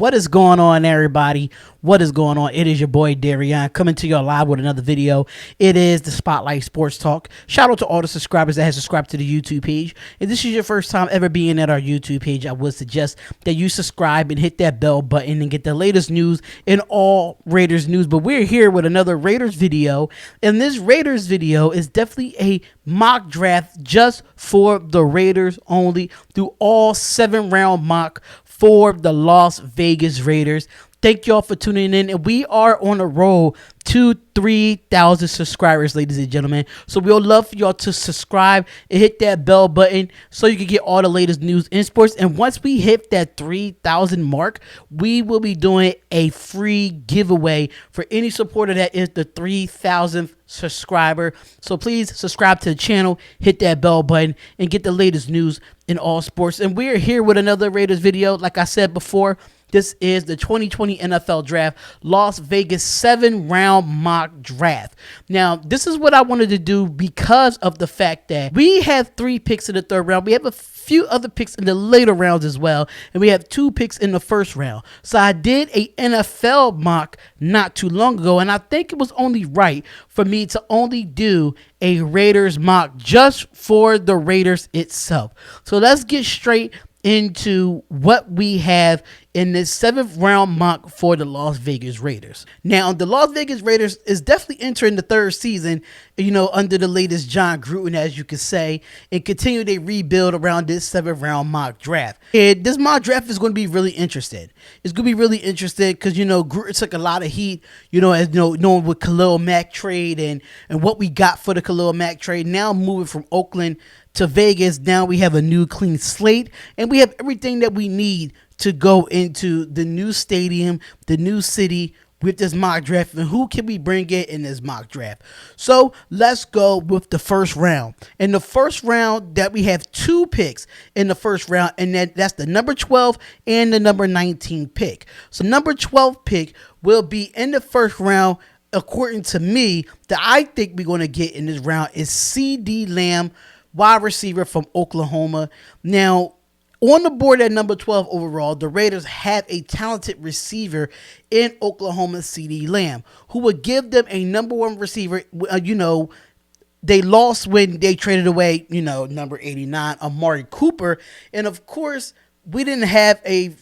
What is going on, everybody? What is going on? It is your boy Darian coming to you live with another video. It is the Spotlight Sports Talk. Shout out to all the subscribers that have subscribed to the YouTube page. If this is your first time ever being at our YouTube page, I would suggest that you subscribe and hit that bell button and get the latest news in all Raiders news. But we're here with another Raiders video, and this Raiders video is definitely a mock draft just for the Raiders only, through all 7-round mock for the Las Vegas Raiders. Thank y'all for tuning in, and we are on a roll to 3,000 subscribers, ladies and gentlemen. So we'll love for y'all to subscribe and hit that bell button so you can get all the latest news in sports. And once we hit that 3,000 mark, we will be doing a free giveaway for any supporter that is the 3,000th subscriber. So please subscribe to the channel, hit that bell button, and get the latest news in all sports. And we're here with another Raiders video. Like I said before, this is the 2020 NFL Draft, Las Vegas 7-round mock draft. Now, this is what I wanted to do because of the fact that we have 3 picks in the 3rd round. We have a few other picks in the later rounds as well, and we have 2 picks in the 1st round. So I did a NFL mock not too long ago, and I think it was only right for me to only do a Raiders mock just for the Raiders itself. So let's get straight into what we have in this 7th round mock for the Las Vegas Raiders. Now, the Las Vegas Raiders is definitely entering the 3rd season, under the latest Jon Gruden, as you could say, and continue their rebuild around this 7th round mock draft. And this mock draft is going to be really interesting. It's going to be really interesting because, Gruden took a lot of heat, knowing with Khalil Mack trade and what we got for the Khalil Mack trade. Now moving from Oakland to Vegas, now we have a new clean slate, and we have everything that we need to go into the new stadium, the new city with this mock draft. And who can we bring in this mock draft? So let's go with the 1st round. In the 1st round, that we have 2 picks in the 1st round, and that's the number 12 and the number 19 pick. So number 12 pick will be in the 1st round. According to me, that I think we're going to get in this round is CeeDee Lamb, wide receiver from Oklahoma. Now, on the board at number 12 overall, the Raiders have a talented receiver in Oklahoma, CeeDee Lamb, who would give them a number 1 receiver. They lost when they traded away, number 89, Amari Cooper. And, of course, we didn't have a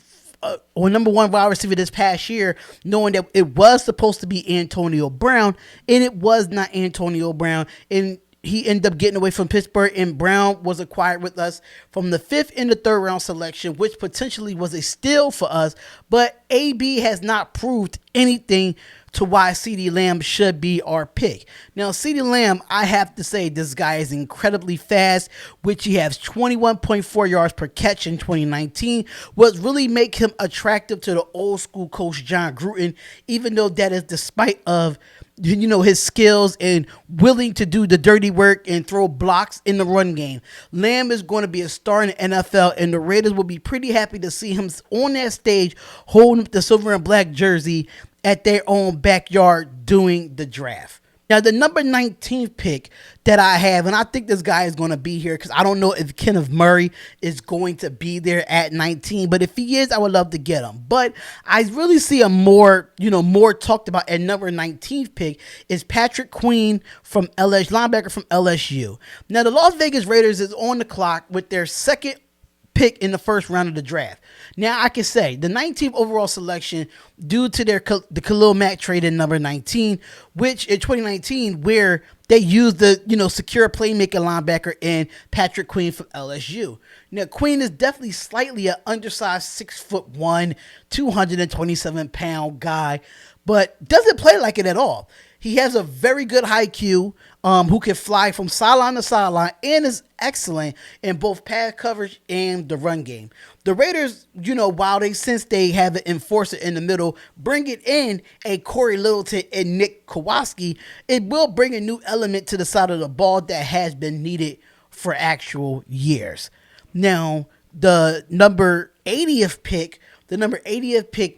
number 1 wide receiver this past year, knowing that it was supposed to be Antonio Brown, and it was not Antonio Brown. And he ended up getting away from Pittsburgh, and Brown was acquired with us from the 5th and the 3rd round selection, which potentially was a steal for us. But AB has not proved anything to why CeeDee Lamb should be our pick. Now, CeeDee Lamb, I have to say, this guy is incredibly fast, which he has 21.4 yards per catch in 2019. What really make him attractive to the old school coach Jon Gruden, even though that is despite of his skills and willing to do the dirty work and throw blocks in the run game. Lamb is going to be a star in the NFL, and the Raiders will be pretty happy to see him on that stage holding the silver and black jersey at their own backyard doing the draft. Now, the number 19th pick that I have, and I think this guy is going to be here because I don't know if Kenneth Murray is going to be there at 19, but if he is, I would love to get him. But I really see a more talked about at number 19th pick is Patrick Queen from LSU, linebacker from LSU. Now, the Las Vegas Raiders is on the clock with their 2nd pick in the 1st round of the draft. Now, I can say the 19th overall selection due to the Khalil Mack trade in number 19, which in 2019, where they used the secure playmaker linebacker in Patrick Queen from LSU. Now, Queen is definitely slightly an undersized 6'1", 227-pound guy, but doesn't play like it at all. He has a very good IQ, who can fly from sideline to sideline, and is excellent in both pass coverage and the run game. The Raiders, while since they have an enforcer in the middle, bringing in a Corey Littleton and Nick Kowalski, it will bring a new element to the side of the ball that has been needed for actual years. Now, the number 80th pick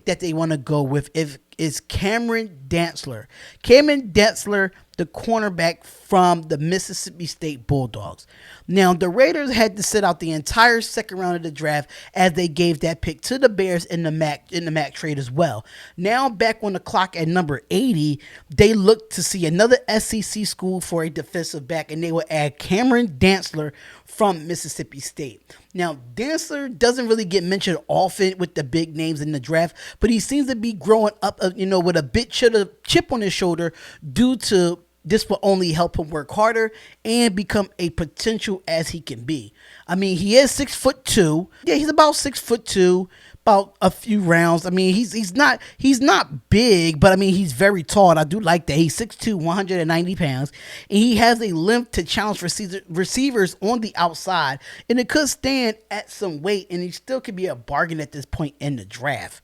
that they want to go with is Cameron Dantzler. Cameron Dantzler, the cornerback from the Mississippi State Bulldogs. Now, the Raiders had to sit out the entire second round of the draft as they gave that pick to the Bears in the Mack trade as well. Now, back on the clock at number 80, they looked to see another SEC school for a defensive back, and they would add Cameron Dantzler from Mississippi State. Now, Dantzler doesn't really get mentioned often with the big names in the draft, but he seems to be growing up, with a bit chip on his shoulder due to this will only help him work harder and become a potential as he can be. I mean, he is 6'2". Yeah, he's about 6'2", about a few rounds. I mean, he's not big, but I mean, he's very tall. And I do like that. He's 6'2", 190 pounds, and he has a length to challenge receivers on the outside, and it could stand at some weight, and he still could be a bargain at this point in the draft.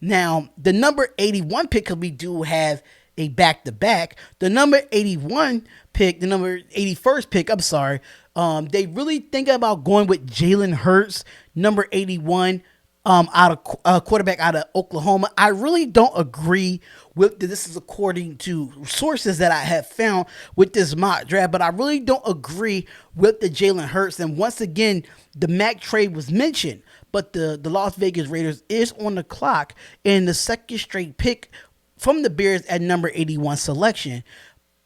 Now, the number 81 pick, because we do have a back-to-back, the number 81 pick, the number 81st pick, they really think about going with Jalen Hurts, number 81, quarterback out of Oklahoma. I really don't agree with this. Is according to sources that I have found with this mock draft, but I really don't agree with the Jalen Hurts. And once again, the Mack trade was mentioned, but the Las Vegas Raiders is on the clock in the second straight pick from the Bears at number 81 selection.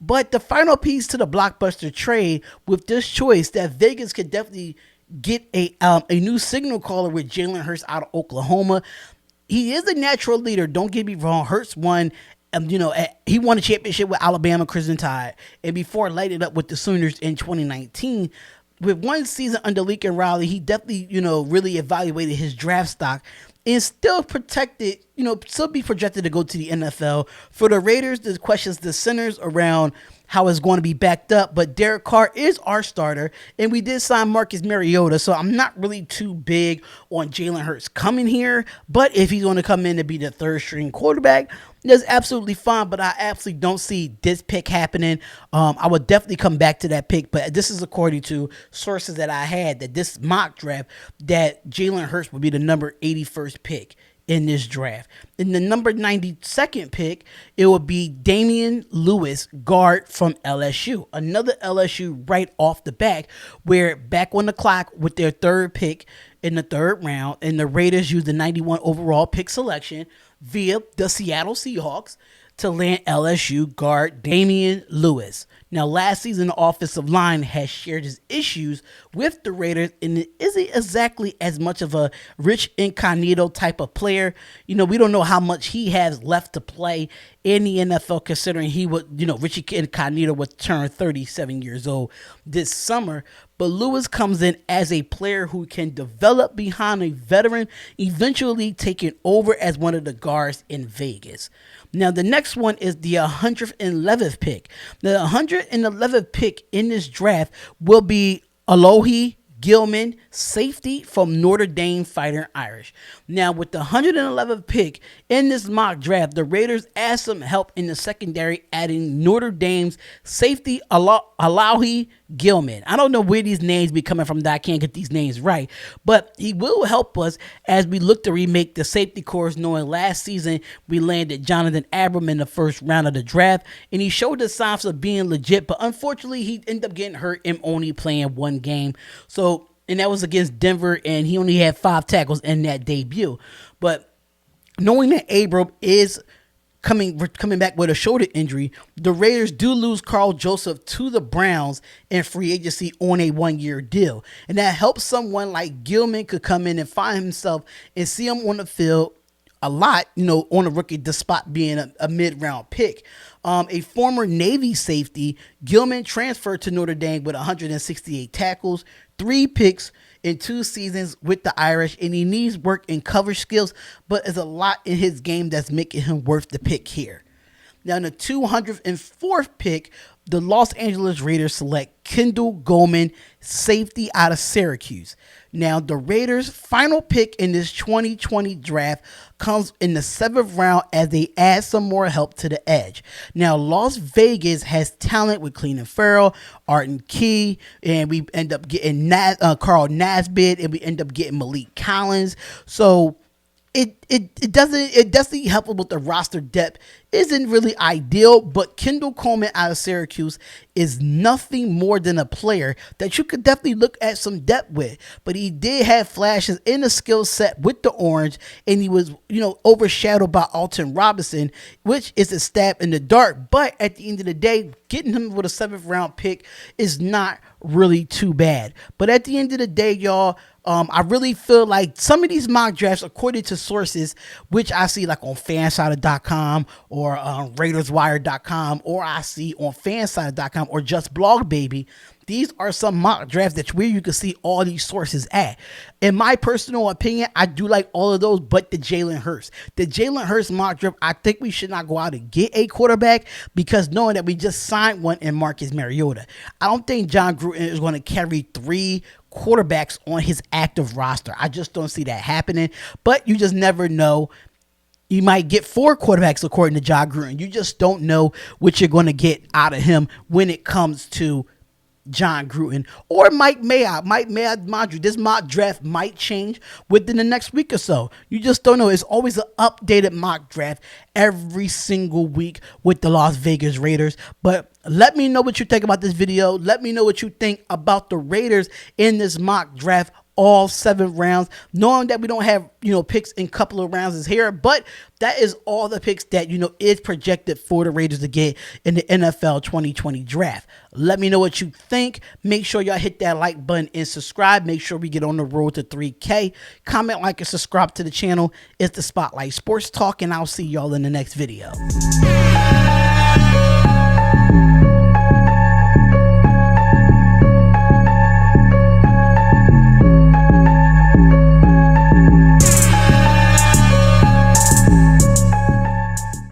But the final piece to the blockbuster trade with this choice that Vegas could definitely get a new signal caller with Jalen Hurts out of Oklahoma. He is a natural leader. Don't get me wrong. Hurts won, he won a championship with Alabama Crimson Tide, and before lighting it up with the Sooners in 2019. With one season under Lincoln Riley, he definitely, really evaluated his draft stock and still protected, still be projected to go to the NFL. For the Raiders, there's questions the centers around how it's going to be backed up, but Derek Carr is our starter, and we did sign Marcus Mariota, so I'm not really too big on Jalen Hurts coming here, but if he's going to come in to be the third string quarterback, that's absolutely fine, but I absolutely don't see this pick happening. I would definitely come back to that pick, but this is according to sources that I had, that this mock draft, that Jalen Hurts would be the number 81st pick in this draft. In the number 92nd pick, it would be Damian Lewis, guard from LSU. Another LSU right off the back, where back on the clock with their third pick in the third round, and the Raiders used the 91 overall pick selection via the Seattle Seahawks to land LSU guard Damian Lewis. Now, last season, the offensive line has shared his issues with the Raiders, and it isn't exactly as much of a Rich Incognito type of player. We don't know how much he has left to play in the NFL, considering he would, Richie Incognito would turn 37 years old this summer. But Lewis comes in as a player who can develop behind a veteran, eventually taking over as one of the guards in Vegas. Now, the next one is the 111th pick. The 111th pick in this draft will be Alohi Gilman, safety from Notre Dame Fighting Irish. Now, with the 111th pick in this mock draft, the Raiders asked some help in the secondary, adding Notre Dame's safety Alohi Gilman. I don't know where these names be coming from that I can't get these names right, but he will help us as we look to remake the safety course, knowing last season we landed Jonathan Abram in the first round of the draft, and he showed the signs of being legit, but unfortunately he ended up getting hurt and only playing one game. And that was against Denver, and he only had 5 tackles in that debut. But knowing that Abram is coming back with a shoulder injury, the Raiders do lose Carl Joseph to the Browns in free agency on a 1-year deal. And that helps someone like Gilman could come in and find himself and see him on the field a lot, on a rookie, despite being a mid-round pick. A former Navy safety, Gilman transferred to Notre Dame with 168 tackles, 3 picks in 2 seasons with the Irish, and he needs work in coverage skills, but there's a lot in his game that's making him worth the pick here. Now, in the 204th pick, the Los Angeles Raiders select Kendall Goldman, safety out of Syracuse. Now, the Raiders' final pick in this 2020 draft comes in the 7th round as they add some more help to the edge. Now, Las Vegas has talent with Cleveland Farrell, Arden Key, and we end up getting Carl Nasbitt, and we end up getting Malik Collins. So it doesn't help with the roster depth. Isn't really ideal, but Kendall Coleman out of Syracuse is nothing more than a player that you could definitely look at some depth with. But he did have flashes in the skill set with the orange, and he was, overshadowed by Alton Robinson, which is a stab in the dark. But at the end of the day, getting him with a 7th round pick is not really too bad. But at the end of the day, y'all, I really feel like some of these mock drafts, according to sources, which I see like on fansided.com or RaidersWire.com, or I see on fansided.com or just blog baby, these are some mock drafts that's where you can see all these sources at. In my personal opinion, I do like all of those, but the Jalen Hurts. The Jalen Hurts mock draft, I think we should not go out and get a quarterback, because knowing that we just signed one in Marcus Mariota. I don't think Jon Gruden is going to carry 3 quarterbacks on his active roster. I just don't see that happening, but you just never know. You might get 4 quarterbacks according to Jon Gruden. You just don't know what you're going to get out of him when it comes to Jon Gruden or Mike Mayock. Mike Mayock, mind you, this mock draft might change within the next week or so. You just don't know. It's always an updated mock draft every single week with the Las Vegas Raiders. But let me know what you think about this video. Let me know what you think about the Raiders in this mock draft, all 7 rounds, knowing that we don't have, picks in a couple of rounds is here, but that is all the picks that, is projected for the Raiders to get in the NFL 2020 draft. Let me know what you think. Make sure y'all hit that like button and subscribe. Make sure we get on the road to 3K. Comment, like, and subscribe to the channel. It's the Spotlight Sports Talk, and I'll see y'all in the next video.